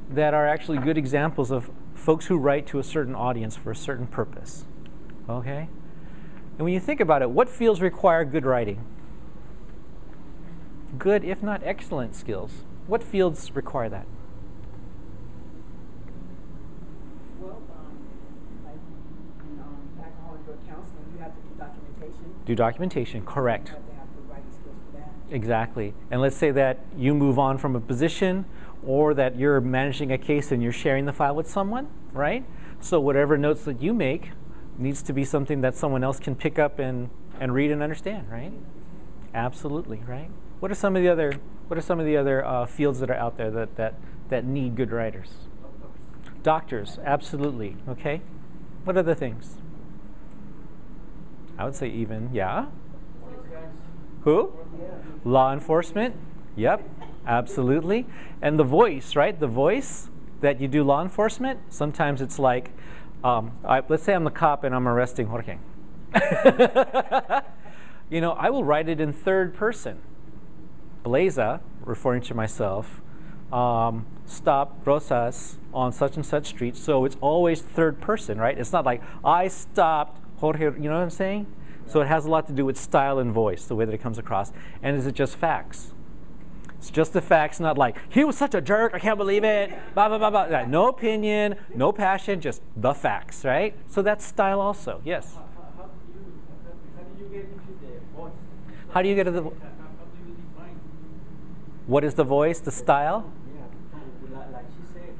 that are actually good examples of folks who write to a certain audience for a certain purpose. Okay? And when you think about it, what fields require good writing? Good, if not excellent, skills. What fields require that? Well, in alcohol and drug counseling, you have to do documentation. Do documentation, correct. You have to have good writing skills for that. Exactly. And let's say that you move on from a position, or that you're managing a case and you're sharing the file with someone, right? So whatever notes that you make needs to be something that someone else can pick up and read and understand, right? Absolutely, right? What are some of the other fields that are out there that need good writers? Doctors, absolutely. Okay. What other things? I would say even, yeah. Who? Law enforcement. Yep, absolutely. And the voice, right? The voice that you do law enforcement. Sometimes it's like, let's say I'm the cop and I'm arresting Jorge. You know, I will write it in third person. Bleza, referring to myself, stopped Rosas on such and such street. So it's always third person, right? It's not like I stopped Jorge, you know what I'm saying? So it has a lot to do with style and voice, the way that it comes across. And is it just facts? It's just the facts, not like, he was such a jerk, I can't believe it, blah, blah, blah, blah. No opinion, no passion, just the facts, right? So that's style also, yes? How do you get into the voice? How do you get to the voice? How do you define? What is the voice, the style? Yeah, like she said,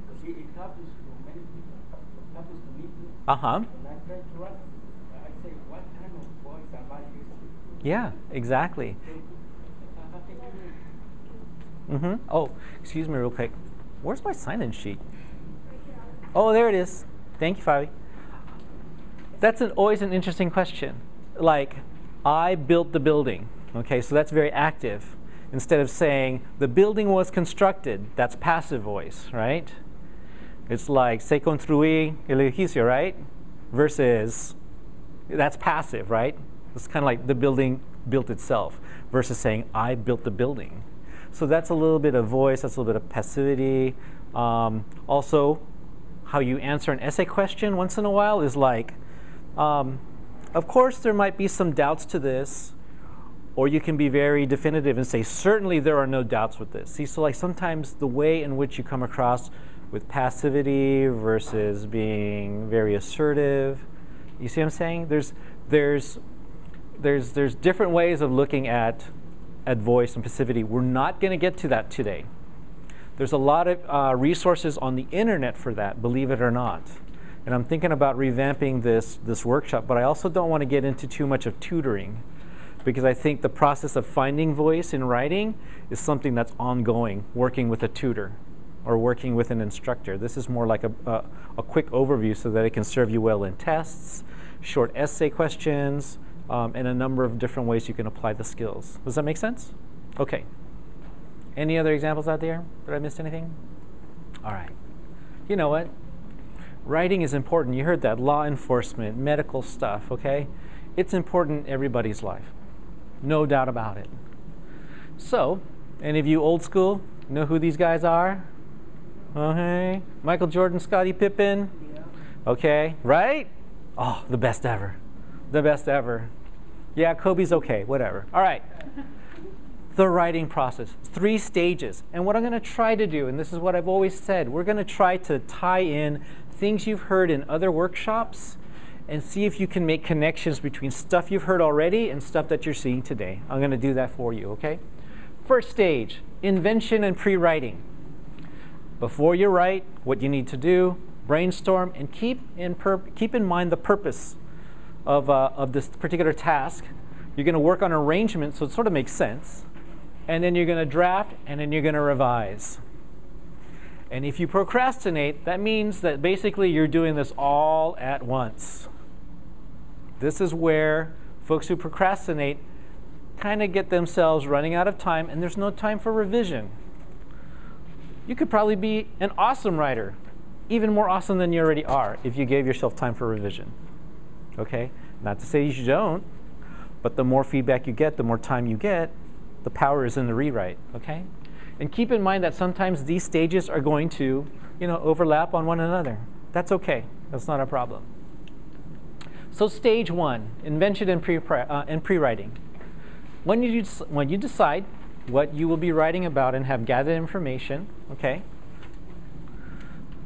because it happens to many people. It happens to me too. Uh-huh. When I try to write, I say, what kind of voice am I using? Yeah, exactly. Mm-hmm. Oh, excuse me real quick. Where's my sign-in sheet? Oh, there it is. Thank you, Fabi. That's always an interesting question. Like, I built the building. Okay, so that's very active. Instead of saying, the building was constructed, that's passive voice, right? It's like, se construí el edificio, right? Versus, that's passive, right? It's kind of like the building built itself, versus saying, I built the building. So that's a little bit of voice, that's a little bit of passivity. Also, how you answer an essay question once in a while is like, of course there might be some doubts to this, or you can be very definitive and say, certainly there are no doubts with this. See, so like sometimes the way in which you come across with passivity versus being very assertive, you see what I'm saying? There's different ways of looking at voice and passivity. We're not going to get to that today. There's a lot of resources on the internet for that, believe it or not. And I'm thinking about revamping this workshop, but I also don't want to get into too much of tutoring, because I think the process of finding voice in writing is something that's ongoing, working with a tutor or working with an instructor. This is more like a quick overview so that it can serve you well in tests, short essay questions, and a number of different ways you can apply the skills. Does that make sense? Okay. Any other examples out there? Did I miss anything? All right. You know what? Writing is important. You heard that. Law enforcement, medical stuff, okay? It's important in everybody's life. No doubt about it. So, any of you old school know who these guys are? Okay. Michael Jordan, Scottie Pippen? Yeah. Okay. Right? Oh, the best ever. The best ever. Yeah, Kobe's okay, whatever. All right. The writing process, 3 stages. And what I'm going to try to do, and this is what I've always said, we're going to try to tie in things you've heard in other workshops and see if you can make connections between stuff you've heard already and stuff that you're seeing today. I'm going to do that for you, okay? First stage, invention and pre-writing. Before you write, what you need to do, brainstorm, and keep in mind the purpose of this particular task. You're going to work on arrangement, so it sort of makes sense. And then you're going to draft, and then you're going to revise. And if you procrastinate, that means that basically you're doing this all at once. This is where folks who procrastinate kind of get themselves running out of time, and there's no time for revision. You could probably be an awesome writer, even more awesome than you already are, if you gave yourself time for revision. Okay? Not to say you don't, but the more feedback you get, the more time you get, the power is in the rewrite. Okay? And keep in mind that sometimes these stages are going to, overlap on one another. That's okay. That's not a problem. So stage 1, invention and pre-writing. When you decide what you will be writing about and have gathered information, okay,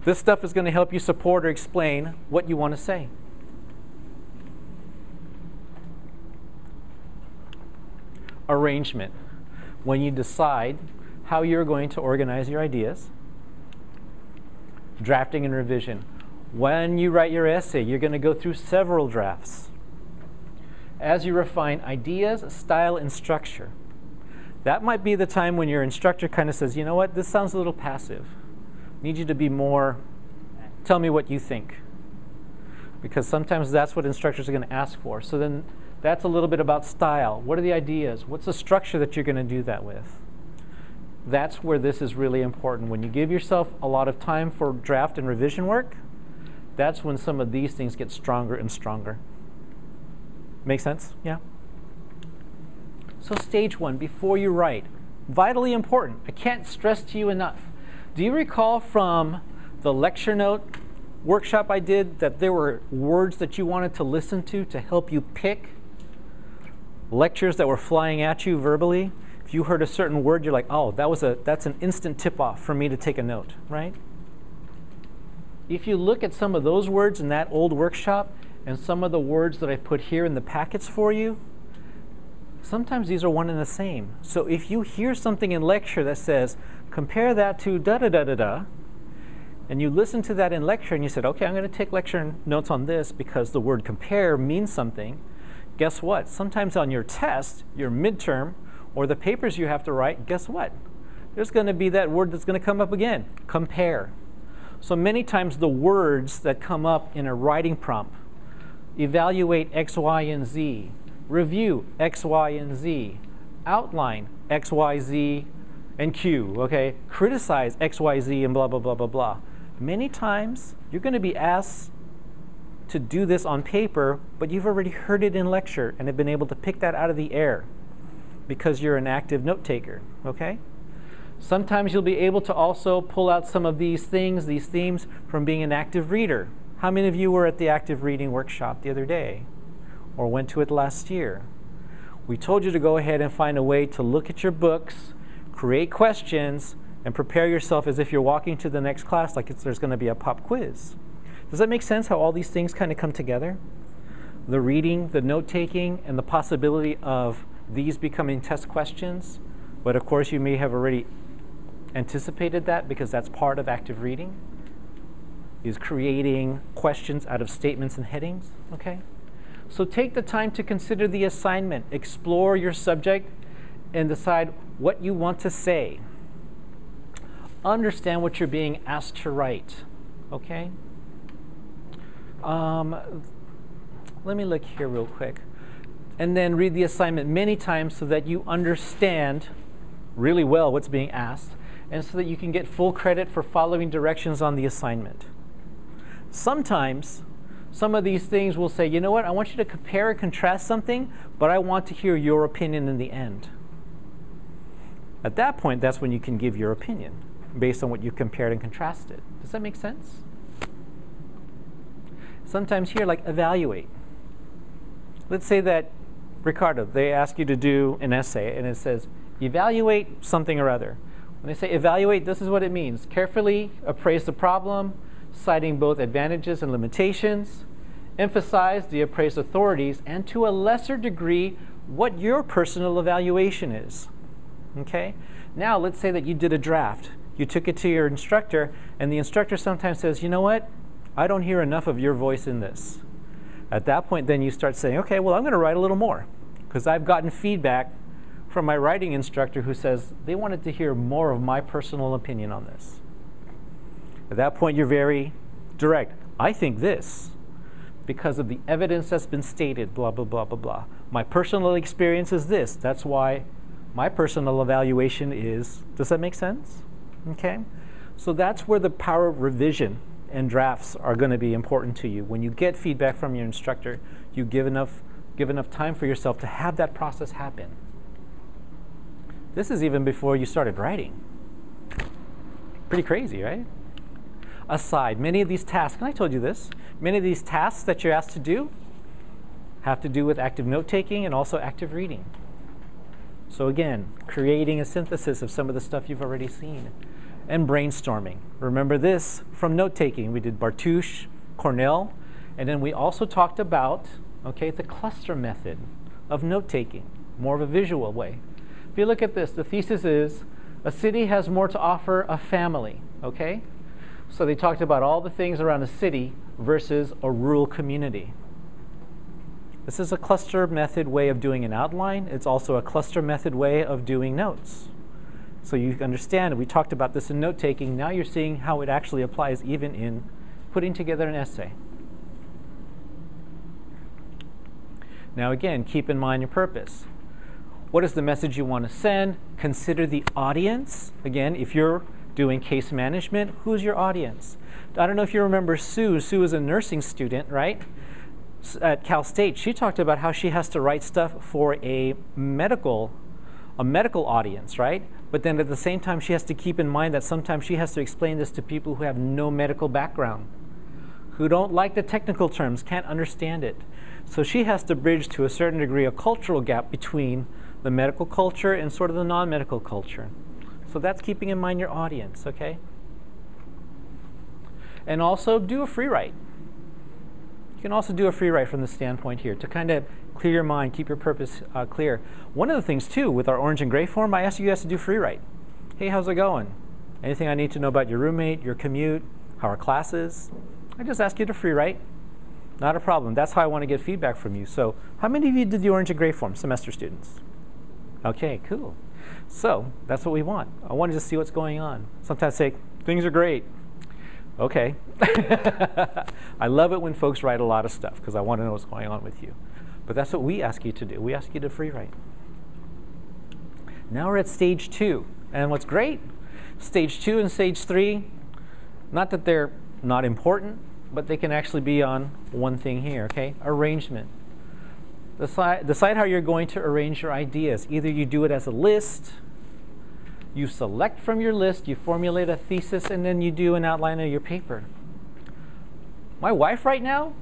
this stuff is going to help you support or explain what you want to say. Arrangement. When you decide how you're going to organize your ideas. Drafting and revision. When you write your essay, you're going to go through several drafts. As you refine ideas, style, and structure. That might be the time when your instructor kind of says, you know what, this sounds a little passive. I need you to be more, tell me what you think. Because sometimes that's what instructors are going to ask for. So then that's a little bit about style. What are the ideas? What's the structure that you're going to do that with? That's where this is really important. When you give yourself a lot of time for draft and revision work, that's when some of these things get stronger and stronger. Make sense? Yeah? So stage 1, before you write, vitally important. I can't stress to you enough. Do you recall from the lecture note workshop I did that there were words that you wanted to listen to help you pick lectures that were flying at you verbally? If you heard a certain word, you're like, oh, that's an instant tip-off for me to take a note, right? If you look at some of those words in that old workshop and some of the words that I put here in the packets for you, sometimes these are one and the same. So if you hear something in lecture that says, compare that to da-da-da-da-da, and you listen to that in lecture and you said, okay, I'm going to take lecture notes on this because the word compare means something, guess what? Sometimes on your test, your midterm, or the papers you have to write, guess what? There's going to be that word that's going to come up again, compare. So many times the words that come up in a writing prompt, evaluate X, Y, and Z, review X, Y, and Z, outline X, Y, Z, and Q, okay? Criticize X, Y, Z, and blah, blah, blah, blah, blah. Many times you're going to be asked to do this on paper, but you've already heard it in lecture and have been able to pick that out of the air because you're an active note taker, okay? Sometimes you'll be able to also pull out some of these things, these themes, from being an active reader. How many of you were at the active reading workshop the other day or went to it last year? We told you to go ahead and find a way to look at your books, create questions, and prepare yourself as if you're walking to the next class like there's going to be a pop quiz. Does that make sense how all these things kind of come together? The reading, the note-taking, and the possibility of these becoming test questions. But of course, you may have already anticipated that because that's part of active reading, is creating questions out of statements and headings, okay? So take the time to consider the assignment, explore your subject, and decide what you want to say. Understand what you're being asked to write, okay? Let me look here real quick. And then read the assignment many times so that you understand really well what's being asked and so that you can get full credit for following directions on the assignment. Sometimes, some of these things will say, you know what, I want you to compare and contrast something, but I want to hear your opinion in the end. At that point, that's when you can give your opinion based on what you compared and contrasted. Does that make sense? Sometimes here, like evaluate. Let's say that, Ricardo, they ask you to do an essay, and it says, evaluate something or other. When they say evaluate, this is what it means. Carefully appraise the problem, citing both advantages and limitations. Emphasize the appraised authorities, and to a lesser degree, what your personal evaluation is. Okay? Now, let's say that you did a draft. You took it to your instructor, and the instructor sometimes says, you know what? I don't hear enough of your voice in this. At that point, then you start saying, okay, well, I'm going to write a little more because I've gotten feedback from my writing instructor who says they wanted to hear more of my personal opinion on this. At that point, you're very direct. I think this because of the evidence that's been stated, blah, blah, blah, blah, blah. My personal experience is this. That's why my personal evaluation is, does that make sense? Okay? So that's where the power of revision and drafts are going to be important to you. When you get feedback from your instructor, you give enough time for yourself to have that process happen. This is even before you started writing. Pretty crazy, right? Aside, many of these tasks, and I told you this, many of these tasks that you're asked to do have to do with active note-taking and also active reading. So again, creating a synthesis of some of the stuff you've already seen. And brainstorming. Remember this from note-taking. We did Bartusch, Cornell, and then we also talked about, okay, the cluster method of note-taking, more of a visual way. If you look at this, the thesis is, a city has more to offer a family, okay? So they talked about all the things around a city versus a rural community. This is a cluster method way of doing an outline. It's also a cluster method way of doing notes. So you understand, we talked about this in note-taking. Now you're seeing how it actually applies even in putting together an essay. Now again, keep in mind your purpose. What is the message you want to send? Consider the audience. Again, if you're doing case management, who's your audience? I don't know if you remember Sue. Sue is a nursing student, right? At Cal State, she talked about how she has to write stuff for a medical audience, right? But then at the same time, she has to keep in mind that sometimes she has to explain this to people who have no medical background, who don't like the technical terms, can't understand it. So she has to bridge to a certain degree a cultural gap between the medical culture and sort of the non-medical culture. So that's keeping in mind your audience, okay? And also do a free write. You can also do a free write from the standpoint here to kind of clear your mind, keep your purpose clear. One of the things too, with our orange and gray form, I ask you guys to do free write. Hey, how's it going? Anything I need to know about your roommate, your commute, how our class is? I just ask you to free write. Not a problem. That's how I want to get feedback from you. So how many of you did the orange and gray form, semester students? Okay, cool. So that's what we want. I want to just see what's going on. Sometimes say, things are great. Okay. I love it when folks write a lot of stuff because I want to know what's going on with you. But that's what we ask you to do. We ask you to free write. Now we're at stage 2. And what's great, stage 2 and stage 3, not that they're not important, but they can actually be on one thing here, okay? Arrangement. Decide how you're going to arrange your ideas. Either you do it as a list, you select from your list, you formulate a thesis, and then you do an outline of your paper. My wife right now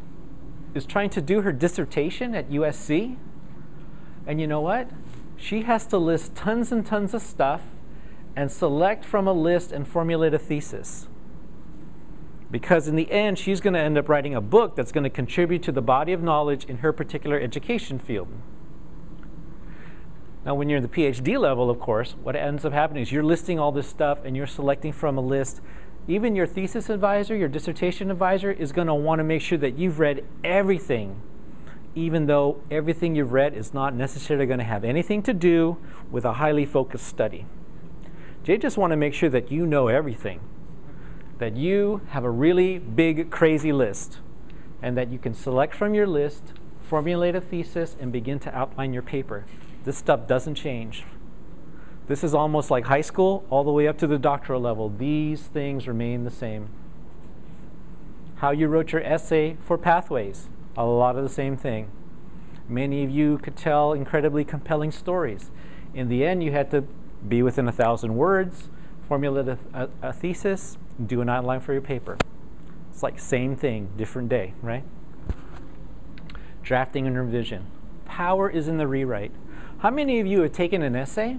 is trying to do her dissertation at USC, and you know what? She has to list tons and tons of stuff and select from a list and formulate a thesis. Because in the end, she's going to end up writing a book that's going to contribute to the body of knowledge in her particular education field. Now, when you're in the PhD level, of course, what ends up happening is you're listing all this stuff and you're selecting from a list. Even your thesis advisor, your dissertation advisor, is going to want to make sure that you've read everything, even though everything you've read is not necessarily going to have anything to do with a highly focused study. They just want to make sure that you know everything, that you have a really big, crazy list, and that you can select from your list, formulate a thesis, and begin to outline your paper. This stuff doesn't change. This is almost like high school all the way up to the doctoral level. These things remain the same. How you wrote your essay for Pathways, a lot of the same thing. Many of you could tell incredibly compelling stories. In the end, you had to be within 1,000 words, formulate a thesis, do an outline for your paper. It's like same thing, different day, right? Drafting and revision. Power is in the rewrite. How many of you have taken an essay,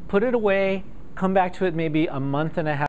put it away, come back to it maybe a month and a half